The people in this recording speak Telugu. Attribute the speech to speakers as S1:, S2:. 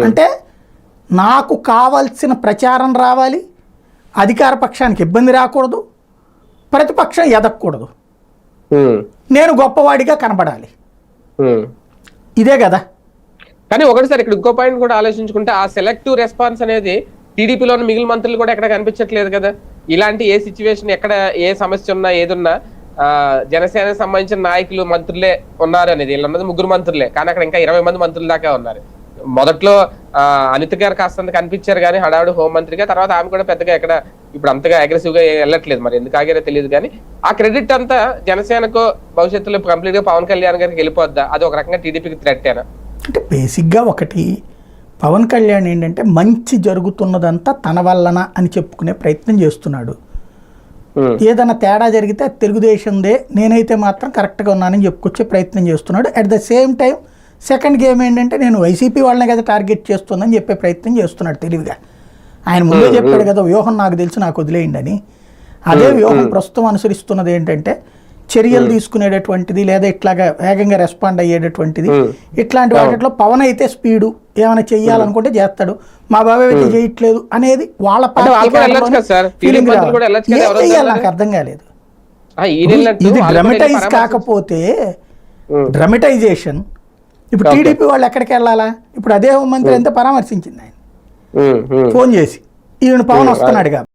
S1: అంటే నాకు కావాల్సిన ప్రచారం రావాలి, అధికార పక్షానికి ఇబ్బంది రాకూడదు, ప్రతిపక్షం ఎదగకూడదు, నేను గొప్పవాడిగా కనబడాలి, ఇదే కదా.
S2: కానీ ఒకటి సార్ ఇక్కడ ఇంకో పాయింట్ కూడా ఆలోచించుకుంటే ఆ సెలెక్టివ్ రెస్పాన్స్ అనేది టీడీపీలోని మిగిలిన మంత్రులు కూడా ఎక్కడ కనిపించట్లేదు కదా. ఇలాంటి ఏ సిచ్యువేషన్ ఎక్కడ ఏ సమస్య ఉన్నా ఏదున్నా జనసేనకు సంబంధించిన నాయకులు మంత్రులే ఉన్నారు అనేది, వీళ్ళు ఉన్నది 3 మంత్రులే, కానీ అక్కడ ఇంకా 20 మంది మంత్రుల దాకా ఉన్నారు. మొదట్లో అనిత గారు కాస్తంత కనిపించారు కానీ హడావుడి హోంమంత్రిగా, తర్వాత ఆమె కూడా పెద్దగా ఎక్కడ ఇప్పుడు అంతగా అగ్రెసివ్ గా వెళ్ళట్లేదు, మరి ఎందుకు ఆగారో తెలియదు. కానీ ఆ క్రెడిట్ అంతా జనసేనకు భవిష్యత్తులో కంప్లీట్ గా పవన్ కళ్యాణ్ గారికి వెళ్ళిపోద్దా, అది ఒక రకంగా టీడీపీకి థ్రెట్టేనా?
S1: అంటే బేసిక్గా ఒకటి, పవన్ కళ్యాణ్ ఏంటంటే మంచి జరుగుతున్నదంతా తన వల్లన అని చెప్పుకునే ప్రయత్నం చేస్తున్నాడు. ఏదైనా తేడా జరిగితే తెలుగుదేశందే, నేనైతే మాత్రం కరెక్ట్గా ఉన్నానని చెప్పుకొచ్చే ప్రయత్నం చేస్తున్నాడు. At the same time second game ఏంటంటే నేను వైసీపీ వాళ్ళనే కదా టార్గెట్ చేస్తుందని చెప్పే ప్రయత్నం చేస్తున్నాడు తెలివిగా. ఆయన ముందే చెప్పాడు కదా, వ్యూహం నాకు తెలుసు, నాకు వదిలేయండి అని. అదే వ్యూహం ప్రస్తుతం అనుసరిస్తున్నది ఏంటంటే చర్యలు తీసుకునేటటువంటిది, లేదా ఇట్లాగా వేగంగా రెస్పాండ్ అయ్యేటటువంటిది. ఇట్లాంటి వాటిలో పవన్ అయితే స్పీడు, ఏమైనా చెయ్యాలనుకుంటే చేస్తాడు, మా బాబాయ్ అయితే చేయట్లేదు అనేది వాళ్ళ ఫీలింగ్. నాకు అర్థం కాలేదు. ఇది డ్రమటైజ్ కాకపోతే డ్రమటైజేషన్. ఇప్పుడు టీడీపీ వాళ్ళు ఎక్కడికి వెళ్ళాలా? ఇప్పుడు అదే హోంమంత్రి అంతా పరామర్శించింది ఆయన ఫోన్ చేసి, ఈయన పవన్ వస్తున్నాడు కాబట్టి.